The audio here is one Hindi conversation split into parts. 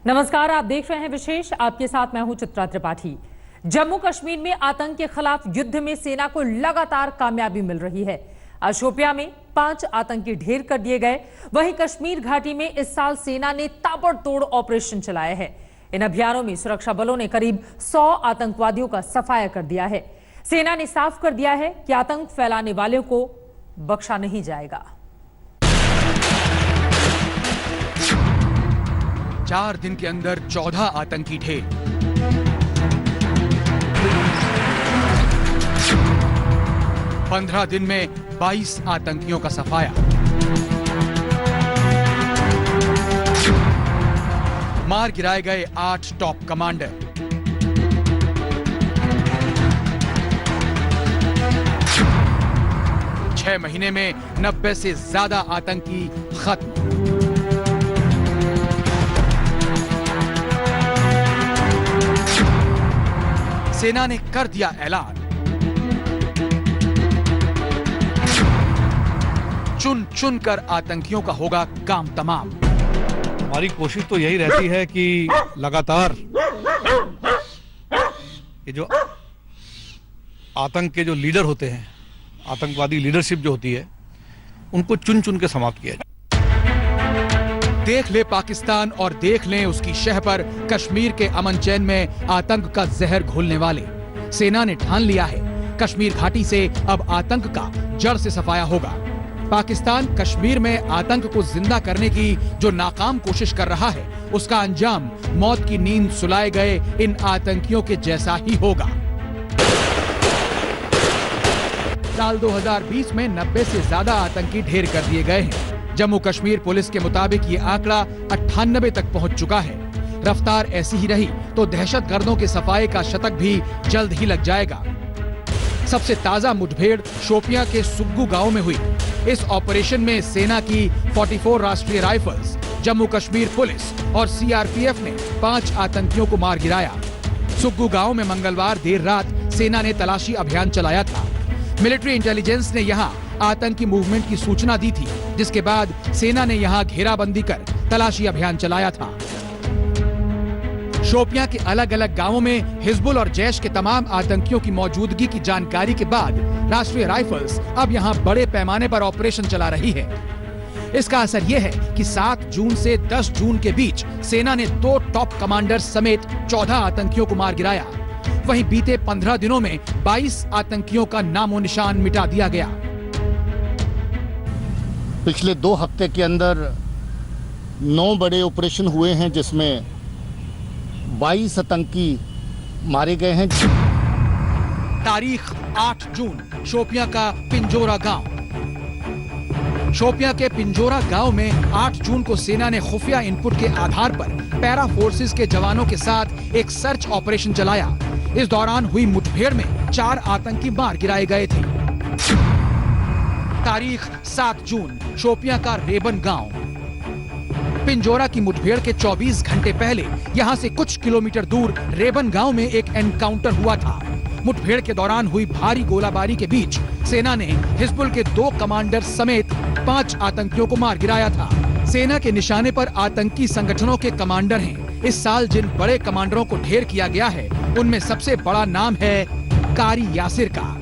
नमस्कार, आप देख रहे हैं विशेष। आपके साथ मैं हूं चित्रा त्रिपाठी। जम्मू कश्मीर में आतंक के खिलाफ युद्ध में सेना को लगातार कामयाबी मिल रही है। शोपियां में 5 आतंकी ढेर कर दिए गए। वहीं कश्मीर घाटी में इस साल सेना ने ताबड़तोड़ ऑपरेशन चलाया है। इन अभियानों में सुरक्षा बलों ने करीब 100 आतंकवादियों का सफाया कर दिया है। सेना ने साफ कर दिया है कि आतंक फैलाने वालों को बख्शा नहीं जाएगा। 4 दिन के अंदर 14 आतंकी ढेर। पंद्रह दिन में 22 आतंकियों का सफाया। मार गिराए गए 8 टॉप कमांडर। छह महीने में 90 से ज्यादा आतंकी खत्म। सेना ने कर दिया ऐलान, चुन चुन कर आतंकियों का होगा काम तमाम। हमारी कोशिश तो यही रहती है कि लगातार ये जो आतंक के जो लीडर होते हैं, आतंकवादी लीडरशिप जो होती है, उनको चुन चुन के समाप्त किया जाए। देख ले पाकिस्तान और देख लें उसकी शह पर कश्मीर के अमन चैन में आतंक का जहर घोलने वाले। सेना ने ठान लिया है, कश्मीर घाटी से अब आतंक का जड़ से सफाया होगा। पाकिस्तान कश्मीर में आतंक को जिंदा करने की जो नाकाम कोशिश कर रहा है, उसका अंजाम मौत की नींद सुलाए गए इन आतंकियों के जैसा ही होगा। साल 2020 में 90 से ज्यादा आतंकी ढेर कर दिए गए हैं। जम्मू कश्मीर पुलिस के मुताबिक ये आंकड़ा 98 तक पहुंच चुका है। रफ्तार ऐसी ही रही तो दहशतगर्दों के सफाये का शतक भी जल्द ही लग जाएगा। सबसे ताजा मुठभेड़ शोपियां के सुग्गू गांव में हुई। इस ऑपरेशन में सेना की 44 राष्ट्रीय राइफल्स, जम्मू कश्मीर पुलिस और सीआरपीएफ ने 5 आतंकियों को मार गिराया। सुग्गू गांव में मंगलवार देर रात सेना ने तलाशी अभियान चलाया था। मिलिट्री इंटेलिजेंस ने यहां आतंकी मूवमेंट की सूचना दी थी, जिसके बाद सेना ने यहां घेराबंदी कर तलाशी अभियान चलाया था। शोपियां के अलग अलग गांवों में हिजबुल और जैश के तमाम आतंकियों की मौजूदगी की जानकारी के बाद राष्ट्रीय राइफल्स अब यहां बड़े पैमाने पर ऑपरेशन चला रही है। इसका असर यह है कि 7 जून से 10 जून के बीच सेना ने 2 टॉप कमांडर समेत 14 आतंकियों को मार गिराया। वहीं बीते 15 दिनों में 22 आतंकियों का नामो निशान मिटा दिया गया। पिछले 2 हफ्ते के अंदर 9 बड़े ऑपरेशन हुए हैं, जिसमें 22 आतंकी मारे गए हैं। तारीख 8 जून, शोपियां का पिंजोरा गांव। शोपियां के पिंजोरा गांव में 8 जून को सेना ने खुफिया इनपुट के आधार पर पैरा फोर्सेस के जवानों के साथ एक सर्च ऑपरेशन चलाया। इस दौरान हुई मुठभेड़ में 4 आतंकी मार गिराए गए थे। तारीख 7 जून, शोपियां का रेबन गांव। पिंजोरा की मुठभेड़ के 24 घंटे पहले यहां से कुछ किलोमीटर दूर रेबन गांव में एक एनकाउंटर हुआ था। मुठभेड़ के दौरान हुई भारी गोलाबारी के बीच सेना ने हिजबुल के 2 कमांडर समेत 5 आतंकियों को मार गिराया था। सेना के निशाने पर आतंकी संगठनों के कमांडर हैं। इस साल जिन बड़े कमांडरों को ढेर किया गया है, उनमें सबसे बड़ा नाम है कारी यासिर का।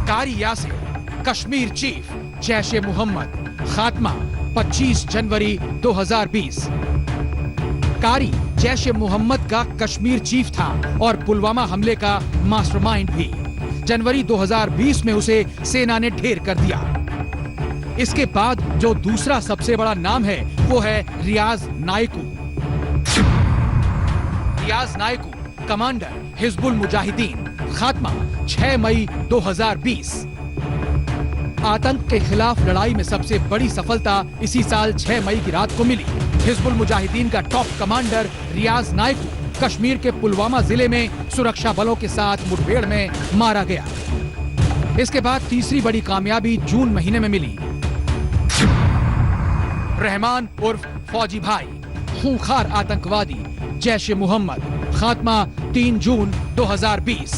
कारी यासिर, कश्मीर चीफ, जैश ए मोहम्मद, खात्मा 25 जनवरी 2020। कारी जैश ए मोहम्मद का कश्मीर चीफ था और पुलवामा हमले का मास्टरमाइंड भी। जनवरी 2020 में उसे सेना ने ढेर कर दिया। इसके बाद जो दूसरा सबसे बड़ा नाम है, वो है रियाज नायकू। रियाज नायकू, कमांडर हिजबुल मुजाहिदीन, खात्मा 6 मई 2020। आतंक के खिलाफ लड़ाई में सबसे बड़ी सफलता इसी साल 6 मई की रात को मिली। हिजबुल मुजाहिदीन का टॉप कमांडर रियाज नायकू कश्मीर के पुलवामा जिले में सुरक्षा बलों के साथ मुठभेड़ में मारा गया। इसके बाद तीसरी बड़ी कामयाबी जून महीने में मिली। रहमान उर्फ फौजी भाई, खूंखार आतंकवादी, जैश ए मोहम्मद, खात्मा 3 जून 2020।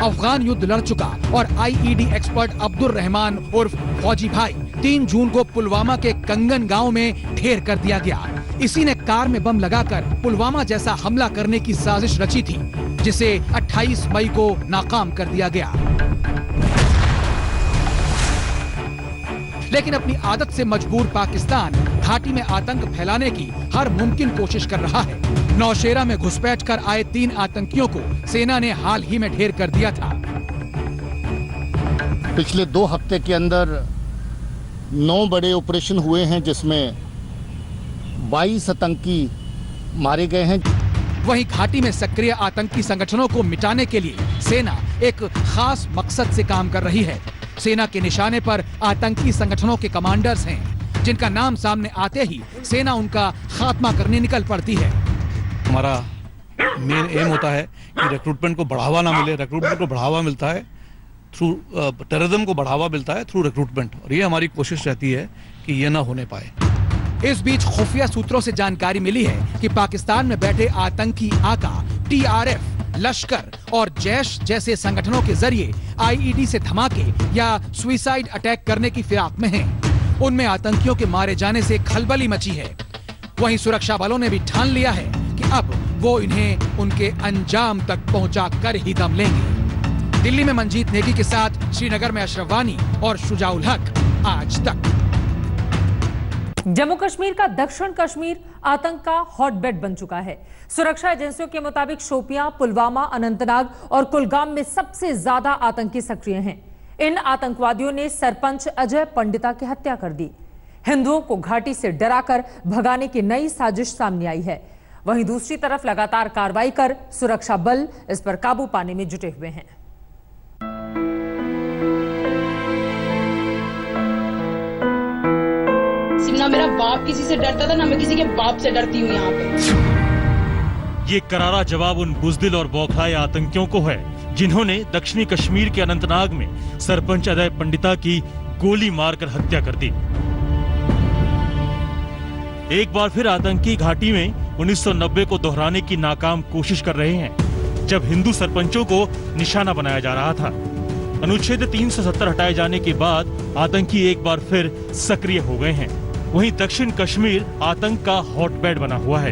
अफगान युद्ध लड़ चुका और आईईडी एक्सपर्ट अब्दुल रहमान उर्फ फौजी भाई 3 जून को पुलवामा के कंगन गांव में ढेर कर दिया गया। इसी ने कार में बम लगाकर पुलवामा जैसा हमला करने की साजिश रची थी, जिसे 28 मई को नाकाम कर दिया गया। लेकिन अपनी आदत से मजबूर पाकिस्तान घाटी में आतंक फैलाने की हर मुमकिन कोशिश कर रहा है। नौशेरा में घुसपैठ कर आए 3 आतंकियों को सेना ने हाल ही में ढेर कर दिया था। पिछले 2 हफ्ते के अंदर 9 बड़े ऑपरेशन हुए हैं, जिसमें 22 आतंकी मारे गए हैं। वहीं घाटी में सक्रिय आतंकी संगठनों को मिटाने के लिए सेना एक खास मकसद से काम कर रही है। सेना के निशाने पर आतंकी संगठनों के कमांडर्स हैं, जिनका नाम सामने आते ही सेना उनका खात्मा करने निकल पड़ती है। हमारा मेन एम होता है कि रिक्रूटमेंट को बढ़ावा ना मिले। रिक्रूटमेंट को बढ़ावा मिलता है थ्रू टेररिज्म को बढ़ावा मिलता है थ्रू रिक्रूटमेंट, और ये हमारी कोशिश रहती है कि ये ना होने पाए। इस बीच खुफिया सूत्रों से जानकारी मिली है कि पाकिस्तान में बैठे आतंकी आका टीआरएफ, लश्कर और जैश जैसे संगठनों के जरिए आईईडी से धमाके या सुसाइड अटैक करने की फिराक में हैं। उनमें आतंकियों के मारे जाने से खलबली मची है। वहीं सुरक्षा बलों ने भी ठान लिया है कि अब वो इन्हें उनके अंजाम तक पहुंचा कर ही दम लेंगे। दिल्ली में मंजीत नेगी के साथ श्रीनगर में अशरफ वानी और शुजाउल हक, आज तक। जम्मू कश्मीर का दक्षिण कश्मीर आतंक का हॉटबेड बन चुका है। सुरक्षा एजेंसियों के मुताबिक शोपियां, पुलवामा, अनंतनाग और कुलगाम में सबसे ज्यादा आतंकी सक्रिय हैं। इन आतंकवादियों ने सरपंच अजय पंडिता की हत्या कर दी। हिंदुओं को घाटी से डराकर भगाने की नई साजिश सामने आई है। वहीं दूसरी तरफ लगातार कार्रवाई कर सुरक्षा बल इस पर काबू पाने में जुटे हुए हैं। ना मेरा बाप किसी से डरता था, ना मैं किसी के बाप से डरती हूँ यहाँ पे। ये करारा जवाब उन बुजदिल और बौखलाए आतंकियों को है जिन्होंने दक्षिणी कश्मीर के अनंतनाग में सरपंच अजय पंडिता की गोली मारकर हत्या कर दी। एक बार फिर आतंकी घाटी में 1990 को दोहराने की नाकाम कोशिश कर रहे हैं, जब हिंदू सरपंचों को निशाना बनाया जा रहा था। अनुच्छेद 370 हटाए जाने के बाद आतंकी एक बार फिर सक्रिय हो गए हैं। वहीं दक्षिण कश्मीर आतंक का हॉटबेड बना हुआ है।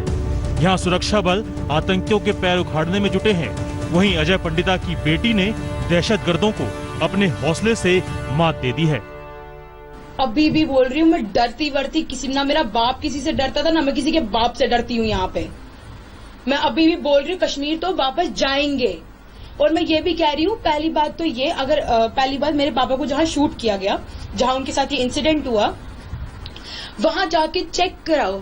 यहाँ सुरक्षा बल आतंकियों के पैर उखाड़ने में जुटे हैं। वहीं अजय पंडिता की बेटी ने दहशतगर्दों को अपने हौसले से मात दे दी है। अभी भी बोल रही हूँ, मैं डरती वरती किसी, ना मेरा बाप किसी से डरता था, ना मैं किसी के बाप से डरती हूँ यहाँ पे। मैं अभी भी बोल रही हूँ, कश्मीर तो वापस जाएंगे। और मैं ये भी कह रही हूँ, पहली बात तो ये, अगर पहली बात मेरे पापा को जहाँ शूट किया गया, जहाँ उनके साथ ये इंसिडेंट हुआ, वहां जाके चेक कराओ।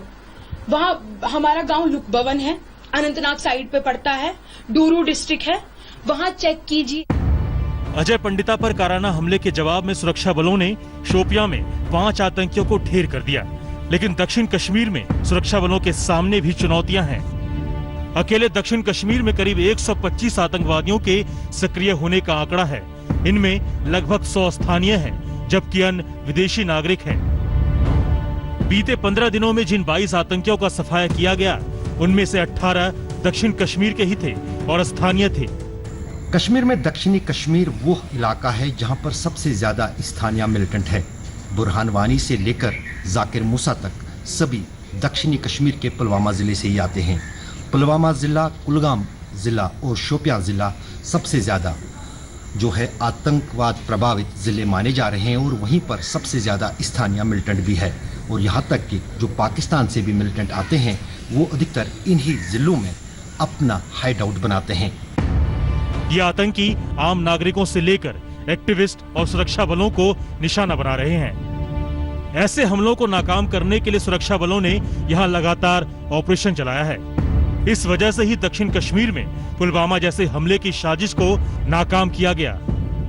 वहां हमारा गांव लुकभवन है, अनंतनाग साइड पे पड़ता है, डूरू डिस्ट्रिक्ट है, वहां चेक कीजिए। अजय पंडिता पर काराना हमले के जवाब में सुरक्षा बलों ने शोपियां में 5 आतंकियों को ढेर कर दिया। लेकिन दक्षिण कश्मीर में सुरक्षा बलों के सामने भी चुनौतियां हैं। अकेले दक्षिण कश्मीर में करीब 125 आतंकवादियों के सक्रिय होने का आंकड़ा है। इनमें लगभग 100 स्थानीय हैं, जबकि अन्य विदेशी नागरिक हैं। बीते 15 दिनों में जिन 22 आतंकियों का सफाया किया गया, उनमें से 18 दक्षिण कश्मीर के ही थे और स्थानीय थे। कश्मीर में दक्षिणी कश्मीर वो इलाका है जहां पर सबसे ज्यादा स्थानीय मिलिटेंट है। बुरहान वानी से लेकर जाकिर मूसा तक सभी दक्षिणी कश्मीर के पुलवामा जिले से ही आते हैं। पुलवामा जिला, कुलगाम जिला और शोपियां जिला सबसे ज्यादा जो है आतंकवाद प्रभावित जिले माने जा रहे हैं, और वहीं पर सबसे ज्यादा स्थानीय मिलिटेंट भी है। और यहाँ तक कि जो पाकिस्तान से भी मिलिटेंट आते हैं, वो अधिकतर इन्हीं जिलों में अपना हाइड आउट बनाते हैं। ये आतंकी आम नागरिकों से लेकर एक्टिविस्ट और सुरक्षा बलों को निशाना बना रहे हैं। ऐसे हमलों को नाकाम करने के लिए सुरक्षा बलों ने यहाँ लगातार ऑपरेशन चलाया है। इस वजह से ही दक्षिण कश्मीर में पुलवामा जैसे हमले की साजिश को नाकाम किया गया।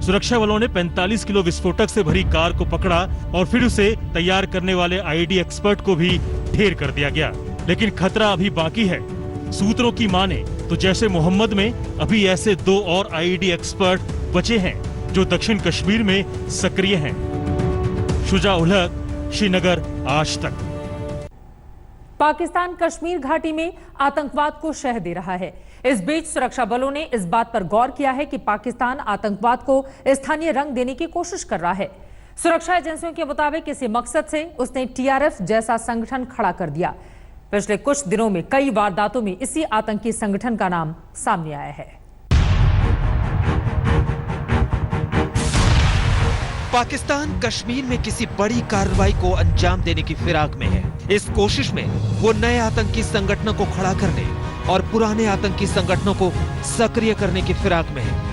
सुरक्षा बलों ने 45 किलो विस्फोटक से भरी कार को पकड़ा और फिर उसे तैयार करने वाले आईईडी एक्सपर्ट को भी ढेर कर दिया गया। लेकिन खतरा अभी बाकी है। सूत्रों की माने तो जैसे मोहम्मद में अभी ऐसे 2 और आईईडी एक्सपर्ट बचे हैं जो दक्षिण कश्मीर में सक्रिय हैं। शुजाउल हक, श्रीनगर, आज तक। पाकिस्तान कश्मीर घाटी में आतंकवाद को शह दे रहा है। इस बीच सुरक्षा बलों ने इस बात पर गौर किया है कि पाकिस्तान आतंकवाद को स्थानीय रंग देने की कोशिश कर रहा है। सुरक्षा एजेंसियों के मुताबिक इसी मकसद से उसने टीआरएफ जैसा संगठन खड़ा कर दिया। पिछले कुछ दिनों में कई वारदातों में इसी आतंकी संगठन का नाम सामने आया है। पाकिस्तान कश्मीर में किसी बड़ी कार्रवाई को अंजाम देने की फिराक में है। इस कोशिश में वो नए आतंकी संगठनों को खड़ा करने और पुराने आतंकी संगठनों को सक्रिय करने की फिराक में है।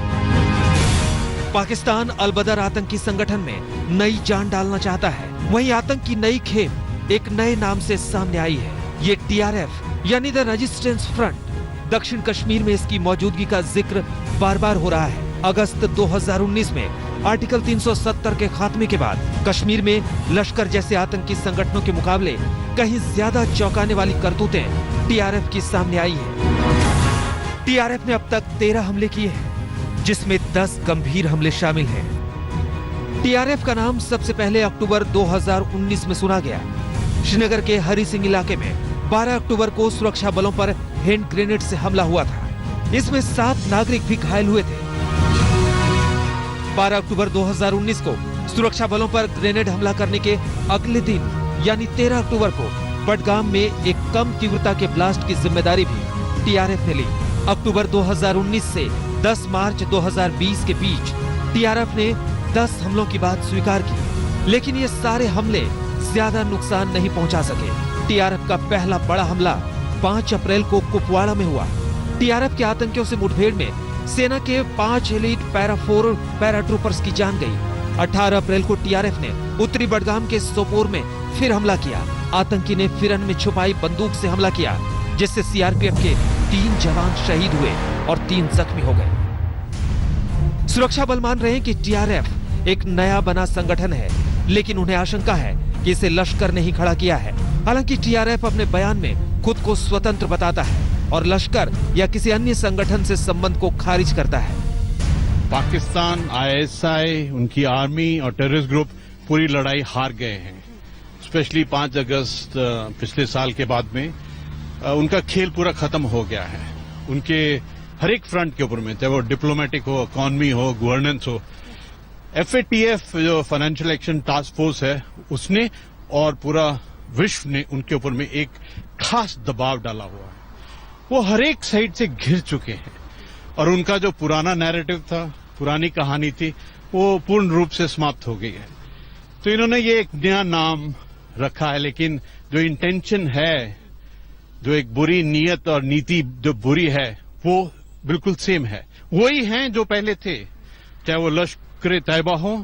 पाकिस्तान अलबदर आतंकी संगठन में नई जान डालना चाहता है। वहीं आतंक की नई खेप एक नए नाम से सामने आई है। ये टीआरएफ यानी द रेजिस्टेंस फ्रंट। दक्षिण कश्मीर में इसकी मौजूदगी का जिक्र बार बार हो रहा है। अगस्त 2019 में आर्टिकल 370 के खात्मे के बाद कश्मीर में लश्कर जैसे आतंकी संगठनों के मुकाबले कहीं ज्यादा चौंकाने वाली करतूतें टीआरएफ की सामने आई है। टीआरएफ ने अब तक 13 हमले किए हैं, जिसमें 10 गंभीर हमले शामिल हैं। टीआरएफ का नाम सबसे पहले अक्टूबर 2019 में सुना गया। श्रीनगर के हरी सिंह इलाके में 12 अक्टूबर को सुरक्षा बलों पर हैंड ग्रेनेड से हमला हुआ था। इसमें 7 नागरिक भी घायल हुए थे। 12 अक्टूबर 2019 को सुरक्षा बलों पर ग्रेनेड हमला करने के अगले दिन यानी 13 अक्टूबर को बडगाम में एक कम तीव्रता के ब्लास्ट की जिम्मेदारी भी टीआरएफ ने ली। अक्टूबर 2019 से 10 मार्च 2020 के बीच टीआरएफ ने 10 हमलों की बात स्वीकार की, लेकिन ये सारे हमले ज्यादा नुकसान नहीं पहुंचा सके। टीआरएफ का पहला बड़ा हमला 5 अप्रैल को कुपवाड़ा में हुआ। टीआरएफ के आतंकियों से मुठभेड़ में सेना के 5 एलीट पैराट्रूपर्स की जान गई। 18 अप्रैल को टीआरएफ ने उत्तरी बडगाम के सोपोर में फिर हमला किया। आतंकी ने फिरन में छुपाई बंदूक से हमला किया, जिससे सीआरपीएफ के 3 जवान शहीद हुए और 3 जख्मी हो गए। सुरक्षा बल मान रहे हैं कि टीआरएफ एक नया बना संगठन है, लेकिन उन्हें आशंका है कि इसे लश्कर ने ही खड़ा किया है। हालांकि टीआरएफ अपने बयान में खुद को स्वतंत्र बताता है और लश्कर या किसी अन्य संगठन से संबंध को खारिज करता है। पाकिस्तान, आईएसआई, उनकी आर्मी और टेररिस्ट ग्रुप पूरी लड़ाई हार गए हैं। स्पेशली 5 अगस्त पिछले साल के बाद में उनका खेल पूरा खत्म हो गया है। उनके हर एक फ्रंट के ऊपर में, चाहे वो डिप्लोमेटिक हो, इकोनॉमी हो, गवर्नेंस हो, एफएटीएफ जो फाइनेंशियल एक्शन टास्क फोर्स है उसने और पूरा विश्व ने उनके ऊपर में एक खास दबाव डाला हुआ है। वो हर एक साइड से घिर चुके हैं और उनका जो पुराना नैरेटिव था, पुरानी कहानी थी, वो पूर्ण रूप से समाप्त हो गई है। तो इन्होंने ये एक नया नाम रखा है, लेकिन जो इंटेंशन है, जो एक बुरी नीयत और नीति जो बुरी है, वो बिल्कुल सेम है। वही हैं जो पहले थे, चाहे वो लश्कर तैयबा हो,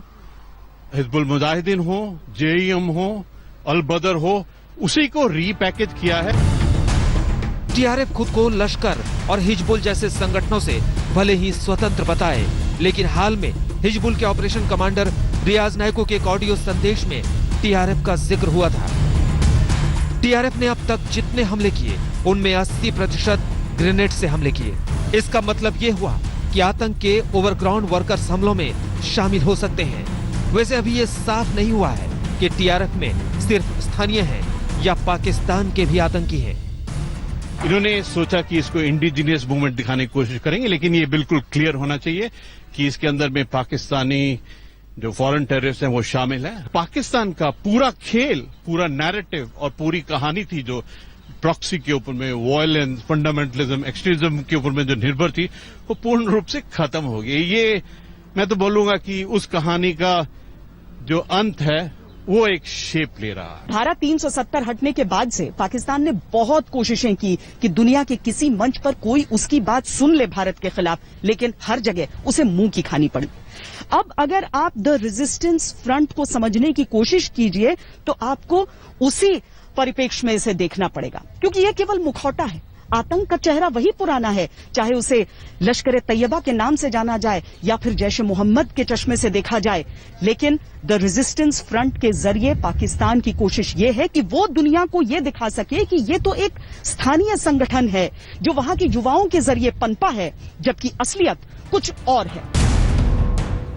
हिजबुल मुजाहिदीन हो, जेईएम हो, अल बदर हो, उसी को रीपैकेज किया है। टीआरएफ खुद को लश्कर और हिजबुल जैसे संगठनों से भले ही स्वतंत्र बताए, लेकिन हाल में हिजबुल के ऑपरेशन कमांडर रियाज नायको के एक ऑडियो संदेश में टीआरएफ का जिक्र हुआ था। टीआरएफ ने अब तक जितने हमले किए उनमें 80% ग्रेनेड से हमले किए। इसका मतलब ये हुआ कि आतंक के ओवरग्राउंड वर्कर्स हमलों में शामिल हो सकते हैं। वैसे अभी ये साफ नहीं हुआ है कि टीआरएफ में सिर्फ स्थानीय हैं या पाकिस्तान के भी आतंकी हैं। इन्होंने सोचा कि इसको इंडिजिनियस मूवमेंट दिखाने की कोशिश करेंगे, लेकिन ये बिल्कुल क्लियर होना चाहिए कि इसके अंदर में पाकिस्तानी जो फॉरेन टेररिस्ट हैं वो शामिल है। पाकिस्तान का पूरा खेल, पूरा नैरेटिव और पूरी कहानी थी जो प्रॉक्सी के ऊपर में, वायलेंस, फंडामेंटलिज्म, एक्सट्रीमिज्म के ऊपर में जो निर्भर थी, वो पूर्ण रूप से खत्म हो गई। ये मैं तो बोलूंगा कि उस कहानी का जो अंत है वो एक शेप ले रहा है। धारा 370 हटने के बाद से पाकिस्तान ने बहुत कोशिशें की कि दुनिया के किसी मंच पर कोई उसकी बात सुन ले भारत के खिलाफ, लेकिन हर जगह उसे मुंह की खानी पड़ी। अब अगर आप द रेजिस्टेंस फ्रंट को समझने की कोशिश कीजिए तो आपको उसी परिप्रेक्ष्य में इसे देखना पड़ेगा, क्योंकि यह केवल मुखौटा है। आतंक का चेहरा वही पुराना है, चाहे उसे लश्कर तैयबा के नाम से जाना जाए या फिर जैश मोहम्मद के चश्मे से देखा जाए, लेकिन द रेजिस्टेंस फ्रंट के जरिए पाकिस्तान की कोशिश ये है कि वो दुनिया को ये दिखा सके कि ये तो एक स्थानीय संगठन है जो वहां के युवाओं के जरिए पनपा है, जबकि असलियत कुछ और है।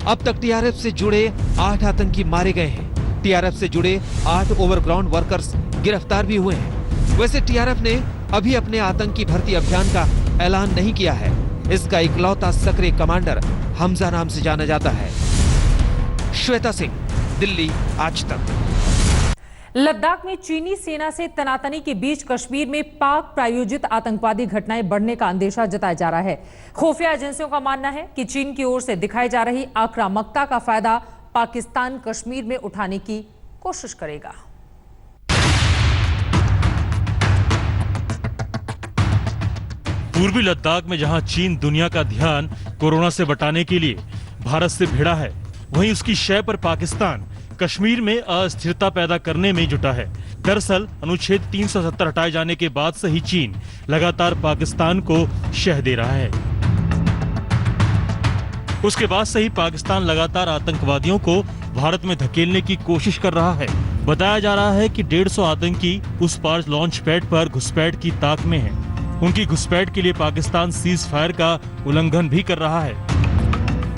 अब तक टीआरएफ से जुड़े 8 आतंकी मारे गए हैं। टीआरएफ से जुड़े 8 ओवरग्राउंड वर्कर्स गिरफ्तार भी हुए हैं। वैसे टीआरएफ ने अभी अपने आतंकी भर्ती अभियान का ऐलान नहीं किया है। इसका इकलौता सक्रिय कमांडर हमजा नाम से जाना जाता है। श्वेता सिंह, दिल्ली, आज तक। लद्दाख में चीनी सेना से तनातनी के बीच कश्मीर में पाक प्रायोजित आतंकवादी घटनाएं बढ़ने का अंदेशा जताया जा रहा है। खुफिया एजेंसियों का मानना है कि चीन की ओर से दिखाई जा रही आक्रामकता का फायदा पाकिस्तान कश्मीर में उठाने की कोशिश करेगा। पूर्वी लद्दाख में जहां चीन दुनिया का ध्यान कोरोना से बचाने के लिए भारत से भिड़ा है, वहीं उसकी शय पर पाकिस्तान कश्मीर में अस्थिरता पैदा करने में जुटा है। दरअसल अनुच्छेद 370 हटाए जाने के बाद से ही चीन लगातार पाकिस्तान को शह दे रहा है। उसके बाद से ही पाकिस्तान लगातार आतंकवादियों को भारत में धकेलने की कोशिश कर रहा है। बताया जा रहा है कि 150 आतंकी उस पार लॉन्च पैड पर घुसपैठ की ताक में हैं। उनकी घुसपैठ के लिए पाकिस्तान सीज फायर का उल्लंघन भी कर रहा है।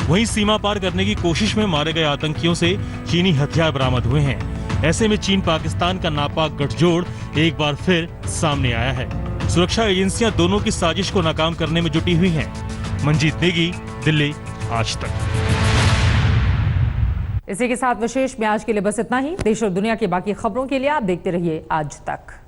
वहीं सीमा पार करने की कोशिश में मारे गए आतंकियों से चीनी हथियार बरामद हुए हैं। ऐसे में चीन पाकिस्तान का नापाक गठजोड़ एक बार फिर सामने आया है। सुरक्षा एजेंसियां दोनों की साजिश को नाकाम करने में जुटी हुई हैं। मंजीत नेगी, दिल्ली, आज तक। इसी के साथ विशेष में आज के लिए बस इतना ही। देश और दुनिया की बाकी खबरों के लिए आप देखते रहिए आज तक।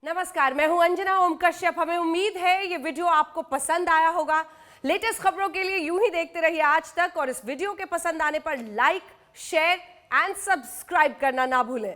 नमस्कार, मैं हूं अंजना ओम कश्यप। हमें उम्मीद है ये वीडियो आपको पसंद आया होगा। लेटेस्ट खबरों के लिए यूं ही देखते रहिए आज तक और इस वीडियो के पसंद आने पर लाइक, शेयर एंड सब्सक्राइब करना ना भूलें।